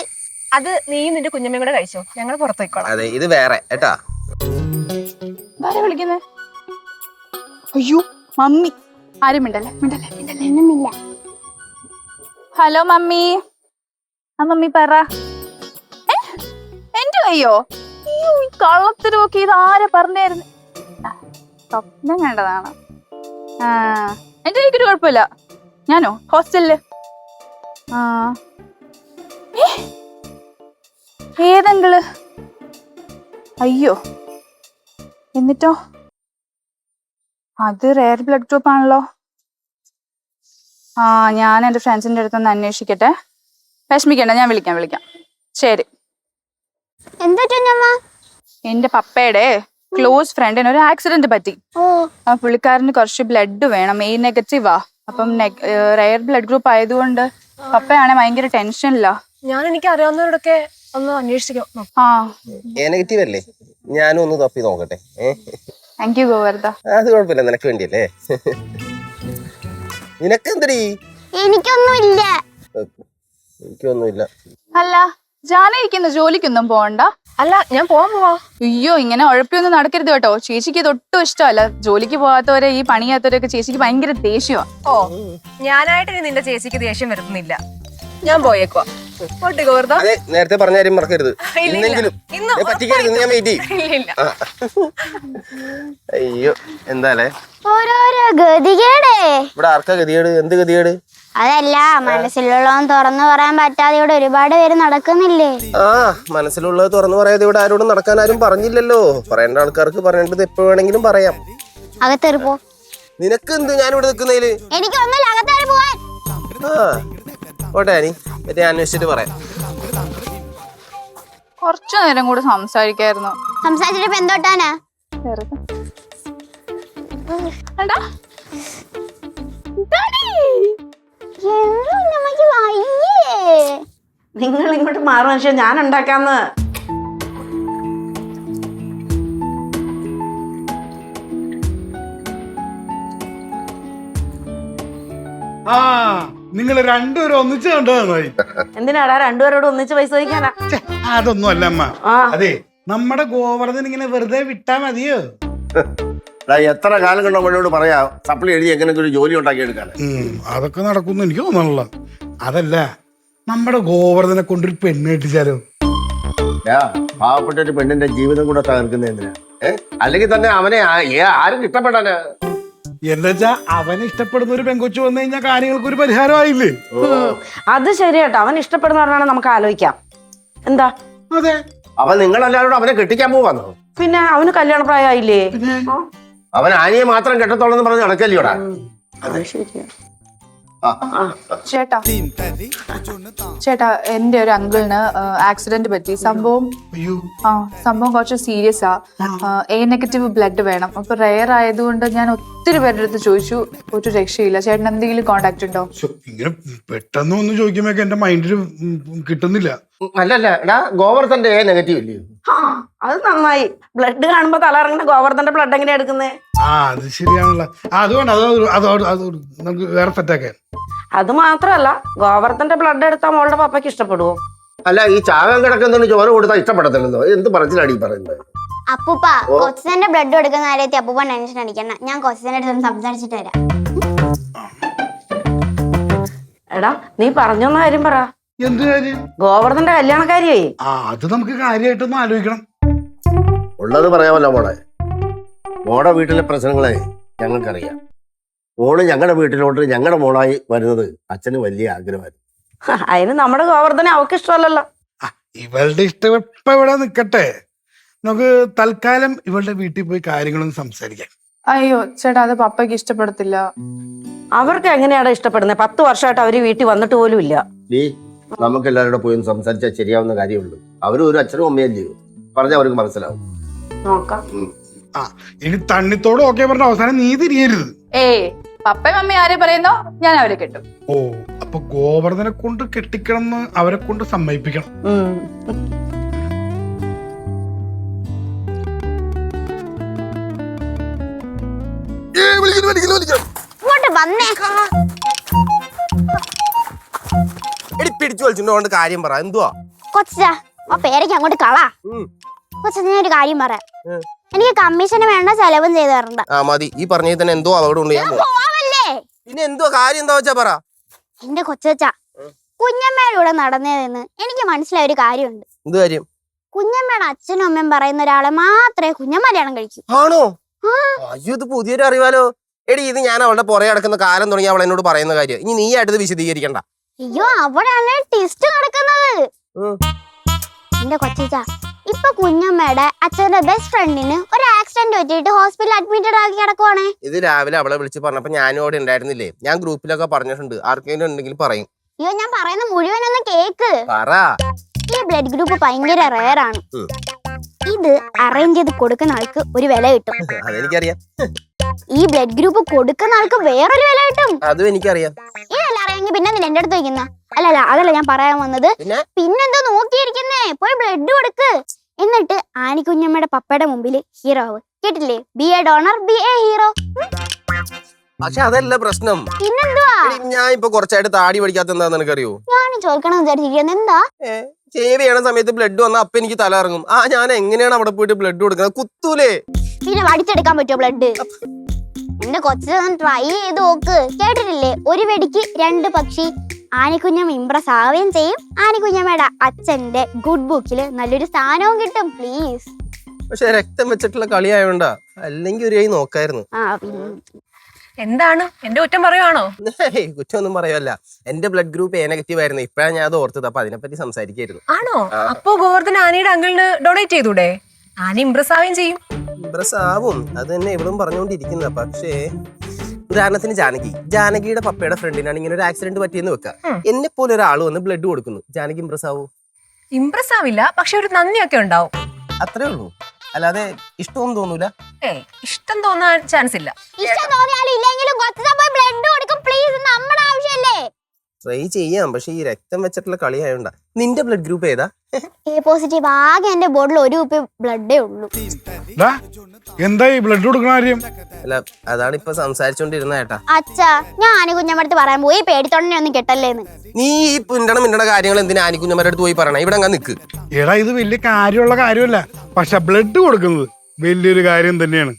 അത് നീയും നിന്റെ കുഞ്ഞമ്മയും കൂടെ കഴിച്ചോ, ഞങ്ങൾ പുറത്തേക്കോളാം. അതെ, ഇത് വേറെ ഏട്ടാ. വിളിക്കുന്നേ? അയ്യോ മമ്മി. ആരും മിണ്ടല്ലേ. ഒന്നുമില്ല. Hello mummy. ആ മമ്മി പറ. എന്റെ കയ്യോ? അയ്യോ, ഈ കള്ളത്തിന് നോക്കി ഇത് ആരെ പറഞ്ഞായിരുന്നു? സ്വപ്നം കണ്ടതാണ്. എന്റെ കൈക്കൊരു കുഴപ്പമില്ല. ഞാനോ ഹോസ്റ്റലില്? ഏതെങ്കില്? അയ്യോ, എന്നിട്ടോ? അത് റെയർ ബ്ലഡ് ഗ്രൂപ്പ് ആണല്ലോ. ഞാൻ എന്റെ ഫ്രണ്ട്സിന്റെ അടുത്തൊന്ന് അന്വേഷിക്കട്ടെ. വിഷമിക്കണ്ട, ഞാൻ വിളിക്കാം. ശരി. എന്താ കുഞ്ഞമ്മ? എന്റെ പപ്പയുടെ ക്ലോസ് ഫ്രണ്ടിന് ഒരു ആക്സിഡന്റ് പറ്റി. ആ പുള്ളിക്കാരന് കുറച്ച് ബ്ലഡ് വേണം, എ നെഗറ്റീവാ. അപ്പം റെയർ ബ്ലഡ് ഗ്രൂപ്പ് ആയതുകൊണ്ട് പപ്പയാണെ ഭയങ്കര ടെൻഷനില്ല. എനിക്ക് അറിയാവുന്നവരോടൊക്കെ ഒന്ന് അന്വേഷിക്കാം. എ നെഗറ്റീവ് അല്ലേ? ഞാനും ഒന്ന് തപ്പി നോക്കട്ടെ. Thank you Govardha. അത് കുഴപ്പമില്ല, നിനക്ക് വേണ്ടിയല്ലേ. നിനക്കെന്തടി? എനിക്കൊന്നുമില്ല. എനിക്കൊന്നുമില്ല. അല്ല, ജാനകിക്കുന്ന ജോലിക്കൊന്നും പോകണ്ട. അല്ല, ഞാൻ പോവാ. അയ്യോ, ഇങ്ങനെ ഉഴപ്പിയൊന്നും നടക്കരുത് കേട്ടോ. ചേച്ചിക്ക് ഇത് ഒട്ടും ഇഷ്ടമല്ല. ജോലിക്ക് പോകാത്തവരെ, ഈ പണിയാത്തവരൊക്കെ ചേച്ചിക്ക് ഭയങ്കര ദേഷ്യമാണ്. ഓ, ഞാനായിട്ട് ഇനി നിന്റെ ചേച്ചിക്ക് ദേഷ്യം വരുത്തുന്നില്ല. ഞാൻ പോയേക്കുവാ. അതെ, നേരത്തെ പറഞ്ഞ കാര്യം മറക്കരുത്. പറ്റിക്കരുത്, ഞാൻ വെയിറ്റ് ചെയ്യും. അയ്യോ, എന്താലേ ഓരോരോ ഗതികേടേ. ഇവിടെ ആർക്കാ ഗതികേട്? എന്ത് ഗതികേട്? അതല്ല, മനസ്സിലുള്ളതും തുറന്നു പറയാൻ പറ്റാതെ ഇവിടെ ഒരുപാട് പേര് നടക്കുന്നില്ലേ? മനസ്സിലുള്ളത് തുറന്നു പറയാതെ ഇവിടെ ആരോടും നടക്കാൻ ആരും പറഞ്ഞില്ലല്ലോ. പറയേണ്ട ആൾക്കാർക്ക് പറയേണ്ടത് എപ്പോ വേണമെങ്കിലും പറയാം. അകത്തേറി പോ. നിനക്ക് എന്ത് ഞാൻ ഇവിടെ നിൽക്കുന്നതില്? എനിക്കൊന്നുമില്ല, അകത്തേറി പോവാൻ. ഓട്ടെ ആനി, ഞാൻ അന്വേഷിച്ചിട്ട് പറയാം. കുറച്ചു നേരം കൂടെ സംസാരിക്കായിരുന്നു. സംസാരിച്ചിട്ട് എന്തോട്ടാനാ? നിങ്ങൾ ഇങ്ങോട്ട് മാറും, പക്ഷെ ഞാൻ ഉണ്ടാക്കാന്ന്. നിങ്ങൾ രണ്ടുപേരും ഒന്നിച്ച് കണ്ടതായി. എന്തിനാടാ രണ്ടുപേരോട് ഒന്നിച്ച് പൈസ ചോദിക്കാനാ? അതൊന്നും അല്ല അമ്മ. അതെ, നമ്മുടെ ഗോവർദ്ധൻ ഇങ്ങനെ വെറുതെ വിട്ടാ മതിയോ? എത്ര കാലം കണ്ടോ നമ്മളോട് പറയാ സപ്ലി എഴുതി എങ്ങനെയൊക്കെ ഒരു ജോലി ഉണ്ടാക്കിയെടുക്കാൻ. അതൊക്കെ നടക്കുന്നു എനിക്ക് തോന്നണല്ല. അതല്ല, നമ്മുടെ ഗോവർദ്ധനെ കൊണ്ടൊരു പെണ്ണ് കെട്ടിച്ചാലോ? പാവപ്പെട്ട ഒരു പെണ്ണിന്റെ ജീവിതം കൂടെ തകർക്കുന്ന എന്തിനാ? അല്ലെങ്കിൽ തന്നെ അവനെ ആരും ഇഷ്ടപ്പെടാനാ? എന്നുവെച്ചാ അവനെ ഇഷ്ടപ്പെടുന്ന ഒരു പെങ്കൊച്ചു വന്നു കഴിഞ്ഞാൽ കാര്യങ്ങൾക്ക് ഒരു പരിഹാരമായില്ലേ? അത് ശരിയാട്ടോ, അവൻ ഇഷ്ടപ്പെടുന്ന പറഞ്ഞാൽ നമുക്ക് ആലോചിക്കാം. എന്താ? അതെ, അവൻ നിങ്ങളെല്ലാവരോടും അവനെ കെട്ടിക്കാൻ പോവാന്നോ? പിന്നെ അവന് കല്യാണ പ്രായമായില്ലേ? അവൻ ആനിയെ മാത്രം കെട്ടത്തോളെന്ന് പറഞ്ഞ് നടക്കല്ലോടാ. അത് ശരിയാ. ചേട്ടാ ചേട്ടാ എന്റെ ഒരു അങ്കിളിന് ആക്സിഡന്റ് പറ്റി. സംഭവം അയ്യോ സംഭവം കുറച്ച് സീരിയസ് എ നെഗറ്റീവ് ബ്ലഡ് വേണം. അപ്പൊ റെയർ ആയതുകൊണ്ട് ഞാൻ ഒത്തിരി പേരുടെ അടുത്ത് ചോദിച്ചു, ഒരു രക്ഷയില്ല. ചേട്ടൻ എന്തെങ്കിലും കോണ്ടാക്ട് ഉണ്ടോ? ശ്ശോ, ഇങ്ങനെ പെട്ടെന്ന് ഒന്ന് ചോദിക്കുമ്പോ എന്റെ മൈൻഡിൽ കിട്ടുന്നില്ല. അല്ലല്ല എടാ ഗോവർദ്ധന്റെ എ നെഗറ്റീവ് ഇല്ലേ? ആ അത് നന്നായി. ബ്ലഡ് കാണുമ്പോ തല ഇറങ്ങുന്ന ഗോവർദ്ധന്റെ ബ്ലഡ് എങ്ങനെയാ എടുക്കുന്നത്? ആ അത് ശരിയാണല്ലോ. അതുകൊണ്ട് അത് നമുക്ക് വേറെ സെറ്റാക്കാൻ. അത് മാത്രല്ല, ഗോവർദ്ധന്റെ ബ്ലഡ് എടുത്താൽ മോളുടെ പപ്പയ്ക്ക് ഇഷ്ടപ്പെടുവോ? അല്ല ഈ ചാകാൻ കിടക്കുന്നതിന് ചോര കൊടുത്താൽ ഇഷ്ടപ്പെടത്തില്ലെന്നോ? എന്ത് പറച്ചിലാടി പറയുന്നത്? അപ്പൂപ്പ കൊച്ചിന്റെ ബ്ലഡ് എടുക്കുന്ന കാര്യത്തിൽ അപ്പൂപ്പ ടെൻഷൻ അടിക്കണ്ട. ഞാൻ കൊച്ചിന്റെ അടുത്ത് സംസാരിച്ചിട്ട് വരാം. എടാ നീ പറഞ്ഞൊന്ന കാര്യം പറ. എന്ത് കാര്യം? ഗോവർദ്ധന്റെ കല്യാണക്കാരിയേ. ആ അത് നമുക്ക് കാര്യമായിട്ടൊന്ന് ആലോചിക്കണം. ഉള്ളത് പറയാമല്ലോ മോളെ. മോടെ വീട്ടിലെ പ്രശ്നങ്ങളെ ഞങ്ങൾക്കറിയാം. മോള് ഞങ്ങളുടെ വീട്ടിലോട്ട് ഞങ്ങളുടെ മോളായി വരുന്നത് അച്ഛന് വലിയ ആഗ്രഹമായിരുന്നു. അതിന് നമ്മുടെ ഗോവർദ്ധനെ അവക്ക് ഇഷ്ടമല്ലല്ലോ. ഇവളുടെ ഇഷ്ടം ഇപ്പൊ ഇവിടെ നിക്കട്ടെ. നമുക്ക് തൽക്കാലം ഇവളുടെ വീട്ടിൽ പോയി കാര്യങ്ങളൊന്നും സംസാരിക്കാം. അയ്യോ ചേട്ടാ, അത് പപ്പയ്ക്ക് ഇഷ്ടപ്പെടത്തില്ല. അവർക്ക് എങ്ങനെയാടാ ഇഷ്ടപ്പെടുന്നത്? 10 വർഷമായിട്ട് അവര് വീട്ടിൽ വന്നിട്ട് പോലും ഇല്ല. നമുക്ക് എല്ലാവരുടെ പോയി ഒന്ന് സംസാരിച്ചാൽ ശരിയാവുന്ന കാര്യമുള്ളൂ. അവരും ഒരു അച്ഛനും അമ്മയല്ലേ, പറഞ്ഞാൽ അവർക്ക് മനസ്സിലാവും. നോക്കാം. ആ ഇനി തണ്ണിത്തോട് ഓക്കെ പറഞ്ഞ അവസാനം നീ തിരിയരുത്. പപ്പയും മമ്മി ആരെ പറയുന്നോ ഞാൻ അവരെ കെട്ടും. ഓ അപ്പൊ ഗോവർദ്ധനെ കൊണ്ട് കെട്ടിക്കണം എന്ന് അവരെ കൊണ്ട് സമ്മതിപ്പിക്കണം. ഇങ്ങോട്ട് വന്നേ. എടി പിടിച്ചു വലിച്ചുകൊണ്ട് കാര്യം പറ. എന്തുവാ കൊച്ചാ ആ പേരയ്ക്ക് അങ്ങോട്ട് കളാ. കൊച്ചാ ഞാൻ ഒരു കാര്യം പറയാം. എനിക്ക് കമ്മീഷന് വേണ്ട ചെലവും ചെയ്ത് തരണ്ട. ആ മതി. ഈ പറഞ്ഞതിൽ തന്നെ എന്തോ അവിടെ ഉണ്ട്. ഞാൻ പോവാമല്ലേ? പിന്നെ എന്തോ കാര്യം എന്താ വെച്ചാ പറ. എന്റെ കൊച്ചാ കുഞ്ഞമ്മയുടെ നടന്നതെന്ന് എനിക്ക് മനസ്സിലായ ഒരു കാര്യമുണ്ട്. എന്ത് കാര്യം? കുഞ്ഞമ്മയുടെ അച്ഛനും അമ്മയും പറയുന്ന ഒരാളെ മാത്രമേ കുഞ്ഞമ്മ കല്യാണം കഴിക്കൂ. ആണോ? അയ്യോ ഇത് പുതിയൊരു അറിവാലോ. എടി ഇത് ഞാൻ അവളുടെ പുറകെ നടക്കുന്ന കാലം തുടങ്ങി അവൾ എന്നോട് പറയുന്ന കാര്യം. ഇനി നീ ആയിട്ട് വിശദീകരിക്കണ്ട. അയ്യോ അവിടെയാണ് ടെസ്റ്റ് നടക്കുന്നത്. എന്റെ കൊച്ചാ ഇപ്പൊ കുഞ്ഞമ്മയുടെ അച്ഛന്റെ ബെസ്റ്റ് ഫ്രണ്ടിന് ഒരു ആക്സിഡന്റ് പറ്റിയിട്ട് ഹോസ്പിറ്റലിൽ അഡ്മിറ്റഡ് ആക്കി കിടക്കുവാണേ. ഇത് രാവിലെ അവളെ വിളിച്ച് പറഞ്ഞപ്പോ ഞാനും അവിടെ ഉണ്ടായിരുന്നില്ലേ. ഞാൻ ഗ്രൂപ്പിലൊക്കെ പറഞ്ഞിട്ടുണ്ട്. ആർക്കെങ്കിലും ഉണ്ടെങ്കിൽ പറയും. അയ്യോ ഞാൻ പറയുന്ന മുഴുവനൊന്ന് കേക്ക്. പറ. ഈ ബ്ലഡ് ഗ്രൂപ്പ് ഭയങ്കര റെയർ ആണ്. ഇത് അറേഞ്ച് ചെയ്ത് കൊടുക്കുന്ന ആൾക്ക് ഒരു വില കിട്ടും. അതെനിക്കറിയാം. ഈ ബ്ലഡ് ഗ്രൂപ്പ് കൊടുക്കുന്ന ആൾക്ക് വേറൊരു വില കിട്ടും. അതും എനിക്കറിയാം. ഇതല്ല അറിയാമെങ്കിൽ പിന്നെ എന്റെ അടുത്ത് വയ്ക്കുന്ന അല്ലല്ല അതല്ല ഞാൻ പറയാൻ വന്നത്. പിന്നെന്തോ നോക്കിയിരിക്കുന്നേ, പോയി ബ്ലഡ് കൊടുക്ക്. എന്നിട്ട് ആനിക്കുഞ്ഞമ്മയുടെ പപ്പയുടെ മുമ്പിൽ ഹീറോ ആവ്. കേട്ടില്ലേ? B A donor B A hero. പക്ഷെ അതല്ല പ്രശ്നം. പിന്നെന്തുവാ? ഞാൻ ഇപ്പൊ കുറച്ചായിട്ട് താടി പഠിക്കാത്ത എന്താന്ന് എനിക്കറിയോ? ഞാൻ ചോദിക്കണം വിചാരിച്ചിരിക്കുന്നത്. എന്താ? സേവ് ചെയ്യണ സമയത്ത് ബ്ലഡ് വന്നാൽ അപ്പൊ എനിക്ക് തല ഇറങ്ങും. ഞാൻ എങ്ങനെയാണ് അവിടെ പോയിട്ട് ബ്ലഡ് കൊടുക്കുന്നത്? കുത്തൂലേ? പിന്നെ വടിച്ചെടുക്കാൻ പറ്റുമോ ബ്ലഡ്? എന്റെ കൊച്ചു ട്രൈ ചെയ്ത് നോക്ക്. കേട്ടിട്ടില്ലേ? ഒരു വെടിക്ക് 2 പക്ഷി. ആനിക്കുഞ്ഞമ്മ ഇംപ്രസ് ആവുകയും ചെയ്യും. ആനിക്കുഞ്ഞമ്മയുടെ അച്ഛന്റെ ഗുഡ് ബുക്കില് നല്ലൊരു സ്ഥാനവും കിട്ടും. പ്ലീസ്. പക്ഷെ രക്തം വെച്ചിട്ടുള്ള കളിയായോണ്ടാ. അല്ലെങ്കിൽ ഒരു കൈ നോക്കായിരുന്നു. എന്താണ് എന്റെ കുറ്റം പറയുവാണോ? കുറ്റമൊന്നും പറയല്ല. എന്റെ ബ്ലഡ് ഗ്രൂപ്പ് എ നെഗറ്റീവ് ആയിരുന്നു. ഇപ്പഴാണ് ഞാൻ അത് ഓർത്തത്. അപ്പൊ അതിനെപ്പറ്റി സംസാരിക്കായിരുന്നു. ആണോ? അപ്പോ ഗോവർദ്ധൻ ആനയുടെ അങ്കിളിന് ഡൊണേറ്റ് ചെയ്തൂടെ? ആന ഇംപ്രസ് ആവുകയും ചെയ്യും. ഇംപ്രസ് ആവും. അത് തന്നെ ഇവളും പറഞ്ഞുകൊണ്ടിരിക്കുന്ന. പക്ഷേ ഉദാഹരണത്തിന് ജാനകിയുടെ പപ്പയുടെ ഫ്രണ്ടിനാണ് ഇങ്ങനെ ഒരു ആക്സിഡന്റ് പറ്റിയെന്ന് വെക്കാം. എന്നെ പോലെ ഒരാൾ വന്ന് ബ്ലഡ് കൊടുക്കുന്നു. ജാനകി ഇംപ്രസ് ആവൂ? ഇംപ്രസ് ആവില്ല, പക്ഷെ ഒരു നന്ദിയൊക്കെ ഉണ്ടാവും. അത്രേ ഉള്ളൂ. അല്ലാതെ ഇഷ്ടമൊന്നും തോന്നൂല. ഇഷ്ടം തോന്നാൻ ചാൻസ് ഇല്ല. ഇഷ്ടം തോന്നിയാലും ഇല്ലെങ്കിലും പോയി ബ്ലഡ് കൊടുക്കും പ്ലീസ്. നമ്മുടെ ആവശ്യമല്ലേ? ട്രൈ ചെയ്യാം. പക്ഷെ ഈ രക്തം വെച്ചിട്ടുള്ള കളിയായോണ്ടാ. നിന്റെ ബ്ലഡ് ഗ്രൂപ്പ് ഏതാ? A positive. ആകെ എന്റെ ബോഡിൽ 1 കുപ്പി ബ്ലഡേ ഉള്ളൂ. എന്താ ഈ ബ്ലഡ് കൊടുക്കണ കാര്യം? അല്ല അതാണ് ഇപ്പൊ സംസാരിച്ചോണ്ടിരുന്ന ഏട്ടാ. അച്ഛാ ഞാൻ ആനിക്കുഞ്ഞമ്മടുത്ത് പറയാൻ പോയി പേടിത്തൊണ്ടനെ ഒന്നും കെട്ടല്ലേന്ന്. നീ ഈ മിണ്ടണ കാര്യങ്ങൾ എന്തിനാ ആനിക്കുഞ്ഞമ്മരുടെ അടുത്ത് പോയി പറയണ? ഇവിടെ അങ്ങ് നിക്ക്. എടാ ഇത് വലിയ കാര്യമുള്ള കാര്യമല്ല. പക്ഷെ ബ്ലഡ് കൊടുക്കുന്നത് വലിയൊരു കാര്യം തന്നെയാണ്.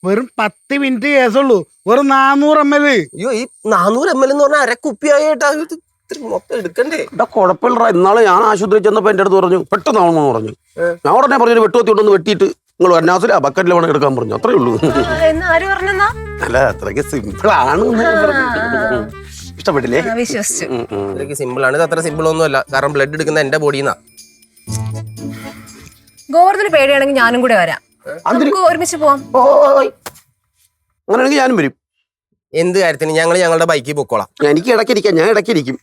വെറും 10 മിനിറ്റ് കേസുള്ളൂ. വെറും 400 ml. അയ്യോ ഈ 400 ml എന്ന് പറഞ്ഞാൽ 1/2 കുപ്പിയായിട്ടാ. മൊത്തം എടുക്കണ്ടേ? കുഴപ്പമില്ല. ഇന്നാളെ ഞാൻ ആശുപത്രി ചെന്നപ്പോ എന്റെ അടുത്ത് പറഞ്ഞു പെട്ടെന്നാണെന്ന് പറഞ്ഞു. ഞാൻ ഉടനെ പറഞ്ഞു വെട്ടുകൊത്തിട്ടൊന്ന് വെട്ടിയിട്ട് നിങ്ങൾ വന്നാസില ബക്കറ്റിൽ വേണം എടുക്കാൻ പറഞ്ഞു. അത്രേ ഉള്ളൂ. ആര് പറഞ്ഞാ? അല്ല അത്രയ്ക്ക് സിമ്പിൾ ആണ്. ഇഷ്ടപ്പെട്ടില്ലേ? വിശ്വസിച്ചു. അത്രയ്ക്ക് സിമ്പിൾ ആണ്. ഇത് അത്ര സിമ്പിൾ ഒന്നും അല്ല. കാരണം ബ്ലഡ് എടുക്കുന്ന എന്റെ ബോഡിന്നാ. ഗോവർദ്ധന് പേടിയാണെങ്കിൽ ഞാനും കൂടെ വരാം. നമുക്ക് ഒരുമിച്ച് പോവാം. അങ്ങനെയാണെങ്കിൽ ഞാനും വരും. എന്ത് കാര്യത്തിന് ഞങ്ങൾ ഞങ്ങളുടെ ബൈക്കിൽ പൊക്കോളാം. എനിക്ക് ഇടയ്ക്കിരിക്കാം, ഞാൻ ഇടയ്ക്കിരിക്കും.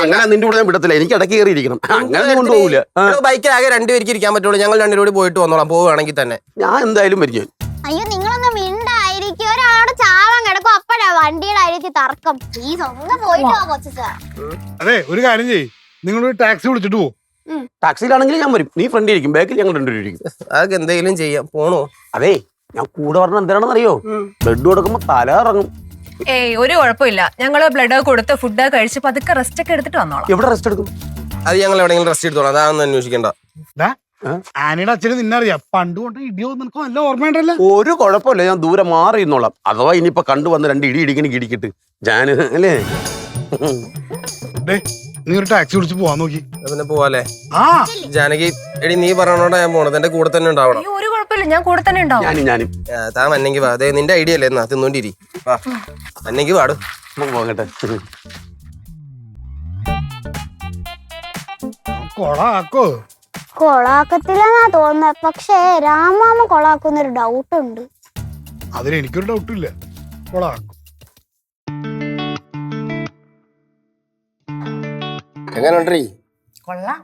അങ്ങനെ നിന്റെ കൂടെ ഞാൻ വിടത്തില്ല, എനിക്ക് ഇടയ്ക്ക് കയറിയിരിക്കണം. അങ്ങനെ കൊണ്ടുപോകില്ല. ബൈക്കിൽ ആകെ 2 പേർക്ക് ഇരിക്കാൻ പറ്റുള്ളൂ. ഞങ്ങൾ 2 പേരും പോയിട്ട് വന്നോളാം, പോവുകയാണെങ്കിൽ തന്നെ. ഞാൻ എന്തായാലും വരും. ഞാൻ അയ്യോ നിങ്ങളൊന്ന് മിണ്ടായിരിക്കും, ഒരാളോട് ചാവാൻ കിടക്കും, അപ്പഴാ വണ്ടിയുടെ അരിയത്തിൽ തർക്കം. ഈ സ്വന്തം പോയിട്ട് കൊച്ചാ. അതെ, ഒരു കാര്യം ചെയ്യ്, നിങ്ങളൊരു ടാക്സി വിളിച്ചിട്ട് പോകും. ടാക്സിയിലാണെങ്കിൽ ഞാൻ വരും, നീ ഫ്രണ്ടിൽ ഇരിക്കും, ബാക്കിൽ ഞങ്ങൾ 2 പേരും ഇരിക്കും. അതൊക്കെ എന്തെങ്കിലും ചെയ്യാം, പോണോ? അതെ, ഞാൻ കൂടെ പറഞ്ഞ എന്താണെന്ന് അറിയോ? ബ്ലഡ് കൊടുക്കുമ്പോ തല ഇറങ്ങും. ഏയ് ഒരു കുഴപ്പമില്ല, ഞങ്ങള് ബ്ലഡ് കൊടുത്ത് ഫുഡ് കഴിച്ച് പതുക്കെ റെസ്റ്റ് ഒക്കെ എടുത്തിട്ട് വന്നോളാം. എവിടെ റെസ്റ്റ് എടുക്കും? അത് ഞങ്ങൾ എവിടെയെങ്കിലും റെസ്റ്റ് എടുത്തോളാം, അതാണെന്ന് അന്വേഷിക്കണ്ട. ആനയുടെ അച്ഛന് നിന്നറിയാം, പണ്ട് കൊണ്ട് ഇടിയോ നിനക്ക് നല്ല ഓർമ്മയുണ്ടല്ലോ. ഒരു കുഴപ്പമില്ല, ഞാൻ ദൂരെ മാറി ഇന്നോളാം. അഥവാ ഇനിയിപ്പോ കണ്ടുവന്ന് 2 ഇടി ഇടിക്കിട്ട് ഞാൻ അല്ലേ. നീ ഒരു ടാക്സി വിളിച്ച് പോവാൻ നോക്കി. പിന്നെ പോവാല്ലേ? ആ ജാനകി, എടി നീ പറഞ്ഞോണ്ടാ ഞാൻ പോണത്, എന്റെ കൂടെ തന്നെ ഉണ്ടാവണം. അയ്യോ ഒരു കുഴപ്പമില്ല, ഞാൻ കൂടെ തന്നെ ഉണ്ടാവും. ഞാനും താൻ വന്നെങ്കിൽ വാ, അതെ നിന്റെ ഐഡിയ അല്ലേ, എന്നാ തിന്നോണ്ടിരി. വാ വന്നെങ്കിൽ വാടും. പോകട്ടെ. കൊളാക്കോ? കൊളാക്കത്തില്ലെന്നാ തോന്നുന്നത്, പക്ഷേ രാമാമ കൊളാക്കുന്നൊരു ഡൗട്ട് ഉണ്ട്. അതിന് എനിക്കൊരു ഡൗട്ടും ഇല്ല, കൊളാക്കും. എങ്ങനെയുണ്ടീ? കൊള്ളാം.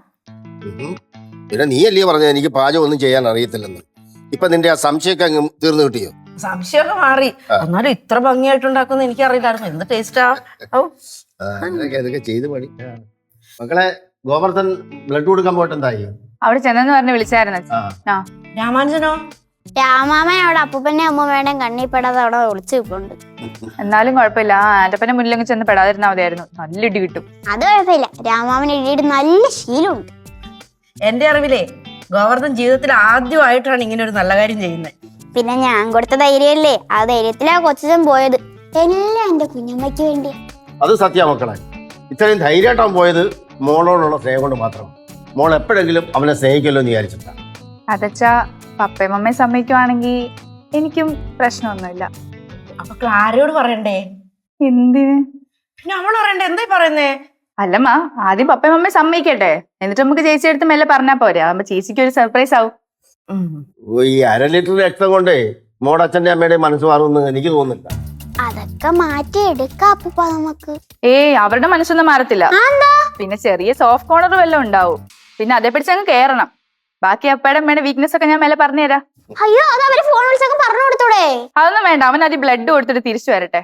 പിന്നെ നീ അല്ലേ പറഞ്ഞത് എനിക്ക് പാചകം ഒന്നും ചെയ്യാൻ അറിയത്തില്ലെന്ന്. ഇപ്പൊ നിന്റെ ആ സംശയമൊക്കെ അങ്ങ് തീർന്നു കിട്ടിയോ? സംശയമൊക്കെ മാറി. എന്നാലും ഇത്ര ഭംഗിയായിട്ടുണ്ടാക്കുന്ന എനിക്ക് അറിയില്ലായിരുന്നു. എന്ത് ടേസ്റ്റാ. അതൊക്കെ ചെയ്ത് പണി. മക്കളെ, ഗോവർദ്ധൻ ബ്ലഡ് കൊടുക്കാൻ പോയിട്ടെന്തായി? അവിടെ ചെന്നെന്ന് പറഞ്ഞ് വിളിച്ചായിരുന്നു. ആ രാമാനുജനോ? രാമാമൻ അവിടെ അപ്പൂപ്പന്റെ അമ്മൂമ്മയുടെയും കണ്ണിപ്പെടാതെ അവിടെ ഒളിച്ചു നിൽപ്പുണ്ട്. എന്നാലും കുഴപ്പമില്ല, ആ ആന്റപ്പന്റെ മുന്നിലങ്ങ് ചെന്ന് പെടാതിരുന്നാ മതിയായിരുന്നു. നല്ല ഇടി കിട്ടും. അത് കുഴപ്പമില്ല, രാമാമൻ ഇടിയുടെ നല്ല ശീലമുണ്ട്. എന്റെ അറിവിലേ ഗോവർദ്ധൻ ജീവിതത്തിൽ ആദ്യമായിട്ടാണ് ഇങ്ങനെ ഒരു നല്ല കാര്യം ചെയ്യുന്നത്. പിന്നെ ഞാൻ കൊടുത്ത ധൈര്യമല്ലേ, ആ ധൈര്യത്തിലാ കൊച്ചൻ പോയത്. എല്ലാം എന്റെ കുഞ്ഞമ്മയ്ക്ക് വേണ്ടി. അത് സത്യ മക്കളെ, ഇത്രയും ധൈര്യമായിട്ടാൻ പോയത് മോളോടുള്ള സ്നേഹം കൊണ്ട് മാത്രം. മോൾ എപ്പോഴെങ്കിലും അവനെ സ്നേഹിക്കല്ലോ എന്ന് വിചാരിച്ചിട്ടാ. അതച്ചാ പപ്പയും അമ്മയും സമ്മതിക്കുവാണെങ്കിൽ എനിക്കും പ്രശ്നമൊന്നുമില്ല. അപ്പൊ ക്ലാരയോട് പറയണ്ടേ? എന്തിന്? പിന്നെ അവൾ പറയണ്ടേ? എന്തായി പറയുന്നേ? അല്ലമ്മ, ആദ്യം പപ്പയും അമ്മയും സമ്മതിക്കട്ടെ, എന്നിട്ട് നമുക്ക് ചേച്ചിയുടെ അടുത്ത് മെല്ലെ പറഞ്ഞാ പോരെ. ആകുമ്പോ ചേച്ചിക്ക് ഒരു സർപ്രൈസ് ആവും. ഈ 1/2 ലിറ്റർ രക്തം കൊണ്ടേ മോടെ അച്ഛൻ്റെ അമ്മയുടെ മനസ്സ് മാറുമെന്ന് എനിക്ക് തോന്നുന്നില്ല. അതൊക്കെ മാറ്റി എടുക്കാം അപ്പൂപ്പ നമുക്ക്. ഏയ് അവരുടെ മനസ്സൊന്നും മാറത്തില്ല. പിന്നെ ചെറിയ സോഫ്റ്റ് കോർണർ വല്ലതും ഉണ്ടാവും. പിന്നെ അതേ പിടിച്ചങ്ങ് കേറണം. ബാക്കി അപ്പയുടെ അമ്മയുടെ വീക്ക്നെസ് ഒക്കെ ഞാൻ മെല്ലെ പറഞ്ഞുതരാം. അയ്യോ, അത് അവര് ഫോൺ വിളിച്ചൊക്കെ പറഞ്ഞു കൊടുത്തൂടെ? അതൊന്നും വേണ്ട, അവൻ ആദ്യം ബ്ലഡ് കൊടുത്തിട്ട് തിരിച്ചു വരട്ടെ.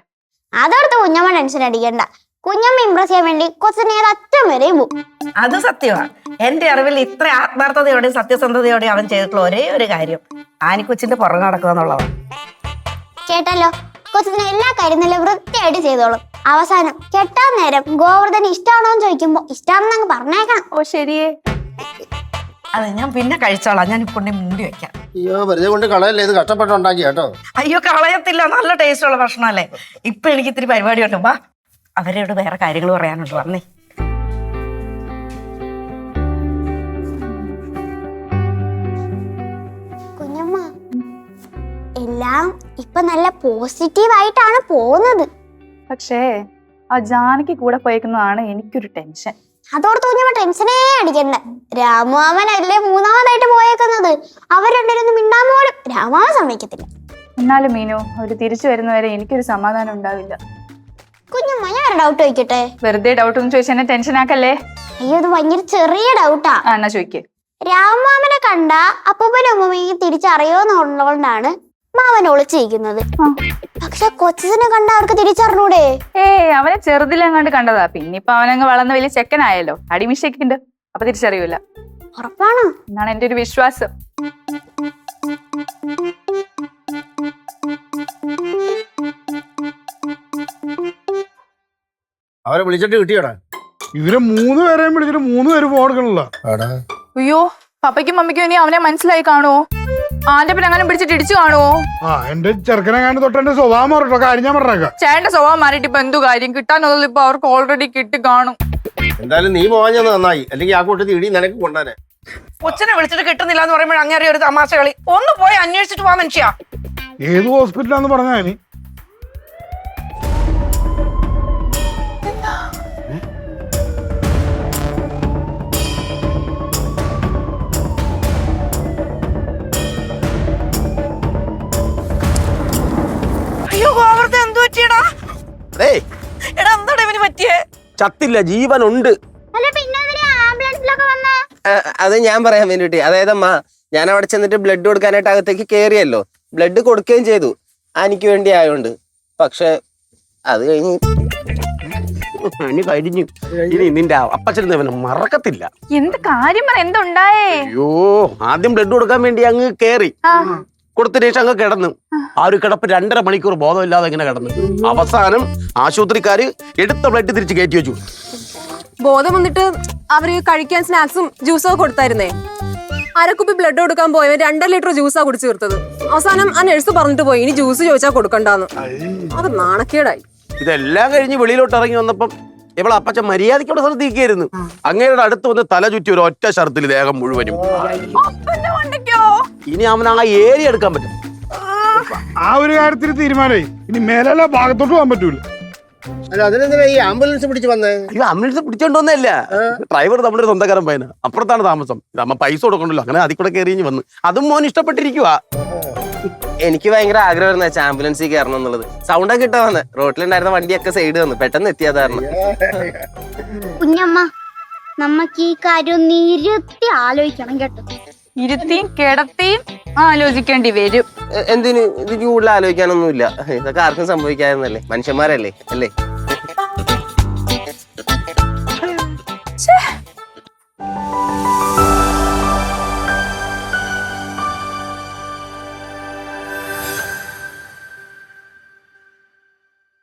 അതോടത്ത് കുഞ്ഞമ്മ ടെൻഷൻ അടിക്കണ്ട. കുഞ്ഞമ്മ ഇംപ്രസ് ചെയ്യാൻ വേണ്ടി കൊച്ചിനെ അറ്റം വരെയും പോകും. അത് സത്യമാണ്. എന്റെ അറിവിൽ ഇത്ര ആത്മാർത്ഥതയോടെയും സത്യസന്ധതയോടെയും അവൻ ചെയ്തിട്ടുള്ള ഒരേ ഒരു കാര്യം ആനിക്കൊച്ചിന്റെ പുറകെ നടക്കുക എന്നുള്ളതാണ്. കേട്ടല്ലോ, കൊച്ചിന് എല്ലാ കാര്യം നല്ല വൃത്തിയായിട്ട് ചെയ്തോളും. അവസാനം കെട്ടാൻ നേരം ഗോവർദ്ധന് ഇഷ്ടമാണോ എന്ന് ചോദിക്കുമ്പോ ഇഷ്ടമാണെന്ന് അങ്ങ് പറഞ്ഞേക്കണം. ഓ ശരിയേ. അതെ, ഞാൻ പിന്നെ കഴിച്ചോളാം. ഞാൻ ഇപ്പൊ മുണ്ടി വെക്കാം. അയ്യോ, വെറുതെ കൊണ്ട് കളയല്ലേ, ഇത് കഷ്ടപ്പെട്ടുണ്ടാക്കി കേട്ടോ. അയ്യോ കളയത്തില്ല, നല്ല ടേസ്റ്റ് ഉള്ള ഭക്ഷണമല്ലേ. ഇപ്പൊ എനിക്ക് ഇത്തിരി പരിപാടിയുണ്ട്. വാ, അവരോട് വേറെ കാര്യങ്ങൾ പറയാനുണ്ട്. വന്നേ. കുഞ്ഞമ്മ, എല്ലാം ഇപ്പൊ നല്ല പോസിറ്റീവ് ആയിട്ടാണ് പോകുന്നത്. പക്ഷേ ആ ജാനകി കൂടെ പോയേക്കുന്നതാണ് എനിക്കൊരു ടെൻഷൻ. അതോർത്ത് കുഞ്ഞമ്മ ടെൻഷനേ അടിക്കണ്ട. രാമാമനല്ലേ 3ാമതായിട്ട് പോയേക്കുന്നത്. അവർ രണ്ടുപേരൊന്നും മിണ്ടാൻ പോലും രാമാവൻ സമ്മതിക്കത്തില്ല. എന്നാലും മീനു, അവര് തിരിച്ചു വരുന്നവരെ എനിക്കൊരു സമാധാനം ഉണ്ടാവില്ല. കുഞ്ഞമ്മ, ഞാൻ ഒരു ഡൗട്ട് ചോദിക്കട്ടെ? വെറുതെ ഡൗട്ട് ഒന്നും ചോദിച്ചാൽ എന്നെ ടെൻഷൻ ആക്കല്ലേ. അയ്യോ, ഇത് ഭയങ്കര ചെറിയ ഡൗട്ടാ. എന്നാ ചോദിക്കേ. രാമാമനെ കണ്ട അപ്പൂപ്പനും അമ്മൂമ്മയ്ക്ക് തിരിച്ചറിയോന്നുള്ളതുകൊണ്ടാണ് മാമൻ ഒളിച്ചിരിക്കുന്നത്. പക്ഷെ കൊച്ചിനെ കണ്ട അവർക്ക് തിരിച്ചറിഞ്ഞൂടെ? ഏയ് അവനെ ചെറുതിലെങ്ങാണ്ട് കണ്ടതാ. പിന്നെ ഇപ്പൊ അവനങ്ങ് വളർന്ന് വലിയ ചെക്കനായല്ലോ. അടിമിഷയൊക്കെ ഉണ്ട്, അപ്പൊ തിരിച്ചറിയൂല. ഉറപ്പാണോ? എന്നാണ് എന്റെ ഒരു വിശ്വാസം. അവരെ വിളിച്ചിട്ട് കിട്ടിയോടാ? ഇവരെ 3 പേരെയും വിളിച്ചിട്ട് 3 പേര് ഫോൺ എടുക്കണല്ലോ. അയ്യോ, പപ്പയ്ക്കും മമ്മിക്കും ഇനി അവനെ മനസ്സിലായി കാണുവോ? ആന്റപ്പൻ അങ്ങനെ പിടിച്ചിട്ട് ഇടിച്ചു കാണുവോ? എന്റെ ചെറുക്കനെ കാണി തൊട്ട് എന്റെ സ്വഭാവം മാറിട്ടോ. കാര്യം ഞാൻ പറഞ്ഞേക്കാം. ചേട്ടന്റെ സ്വഭാവം മാറിയിട്ട് ഇപ്പൊ എന്തു കാര്യം? കിട്ടാനുള്ളത് ഇപ്പൊ അവർക്ക് ഓൾറെഡി കിട്ടി കാണും. എന്തായാലും നീ പോവാഞ്ഞത് നന്നായി, അല്ലെങ്കിൽ ആ കൂട്ടത്തിൽ ഇടി നിനക്ക് കൊണ്ടാനെ. കൊച്ചിനെ വിളിച്ചിട്ട് കിട്ടുന്നില്ല എന്ന് പറയുമ്പോൾ അങ്ങനെ ഒരു തമാശ കളി. ഒന്ന് പോയി അന്വേഷിച്ചിട്ട് പോവാ മനുഷ്യ. ഏത് ഹോസ്പിറ്റലാന്ന് പറഞ്ഞാ നീ? അയ്യോ, ഗോവർദ്ധൻ എന്ത് പറ്റിയടാ? ചത്തില്ല, ജീവനുണ്ട്. അല്ല പിന്നെ ആംബുലൻസിലൊക്കെ വന്നേ? അത് ഞാൻ പറയാൻ വേണ്ടിട്ട്, അതായത് അമ്മ, ഞാൻ അവിടെ ചെന്നിട്ട് ബ്ലഡ് കൊടുക്കാനായിട്ട് അകത്തേക്ക് കയറിയല്ലോ, ബ്ലഡ് കൊടുക്കുകയും ചെയ്തു എനിക്ക് വേണ്ടി ആയോണ്ട്. പക്ഷെ അത് കഴിഞ്ഞ് കഴിഞ്ഞു. ഇനി നിന്റെ അപ്പച്ചൻ അവനെ മറക്കത്തില്ല. എന്ത് കാര്യം പറ, എന്തുണ്ടായേ? അയ്യോ, ആദ്യം ബ്ലഡ് കൊടുക്കാൻ വേണ്ടി അങ്ങ് കേറി, കൊടുത്തതിന് ശേഷം അങ്ങ് കിടന്നു. ആ ഒരു കിടപ്പ് 2.5 മണിക്കൂർ ബോധമില്ലാതെ ഇങ്ങനെ കിടന്നു. അവസാനം ആശുപത്രിക്കാര് എടുത്ത ബ്ലഡ് തിരിച്ച് കയറ്റി വെച്ചു. ബോധം വന്നിട്ട് അവര് കഴിക്കാൻ സ്നാക്സും ജ്യൂസും ഒക്കെ കൊടുത്തായിരുന്നേ. അരക്കുപ്പി ബ്ലഡ് കൊടുക്കാൻ പോയവൻ 2.5 ലിറ്റർ ജ്യൂസാ കുടിച്ചു തീർത്തത്. അവസാനം ആ നഴ്സ് പറഞ്ഞിട്ട് പോയി, ഇനി ജ്യൂസ് ചോദിച്ചാൽ കൊടുക്കണ്ടാന്ന്. അത് നാണക്കേടായി. ഇതെല്ലാം കഴിഞ്ഞ് വെളിയിലോട്ട് ഇറങ്ങി വന്നപ്പം ഇവളെ അപ്പച്ചൻ മര്യാദയ്ക്കോടെ ശ്രദ്ധിക്കായിരുന്നു. അങ്ങയുടെ അടുത്ത് വന്ന് തല ചുറ്റി ഒരു ഒറ്റ ഷർത്തിൽ ദേഹം മുഴുവനും. ഇനി അവൻ ആ ഏരിയ എടുക്കാൻ പറ്റും. ആ ഒരു കാര്യത്തിൽ തീരുമാനമായി. ഇനി മേലെ ഭാഗത്തോട്ട് പോകാൻ പറ്റൂല. അല്ല, അതിനെന്തിനാ ഈ ആംബുലൻസ് പിടിച്ച് വന്നേ? അയ്യോ, ആംബുലൻസ് പിടിച്ചോണ്ടൊന്നല്ല, ഡ്രൈവർ നമ്മുടെ സ്വന്തക്കാരൻ പയ്യന, അപ്പുറത്താണ് താമസം. അമ്മ പൈസ കൊടുക്കണ്ടല്ലോ, അങ്ങനെ അതിൽ കൂടെ കയറി വന്ന്. അതും മോൻ ഇഷ്ടപ്പെട്ടിരിക്കുവാ. എനിക്ക് ഭയങ്കര ആഗ്രഹമായിരുന്നു വെച്ചാൽ ആംബുലൻസിൽ കയറണം എന്നുള്ളത്. സൗണ്ടൊക്കെ കിട്ടാ വന്ന്, റോട്ടിലുണ്ടായിരുന്ന വണ്ടിയൊക്കെ സൈഡ് വന്നു, പെട്ടെന്ന് എത്തിയതായിരുന്നു. കുഞ്ഞമ്മ, നമുക്ക് ഈ കാര്യം ഒന്ന് ഇരുത്തി ആലോചിക്കണം കേട്ടോ. ഇരുത്തിയും കിടത്തിയും ആലോചിക്കേണ്ടി വരും. എന്തിന് ഇത് കൂടുതൽ ആലോചിക്കാനൊന്നുമില്ല, ഇതൊക്കെ ആർക്കും സംഭവിക്കാതെന്നല്ലേ, മനുഷ്യന്മാരല്ലേ അല്ലേ?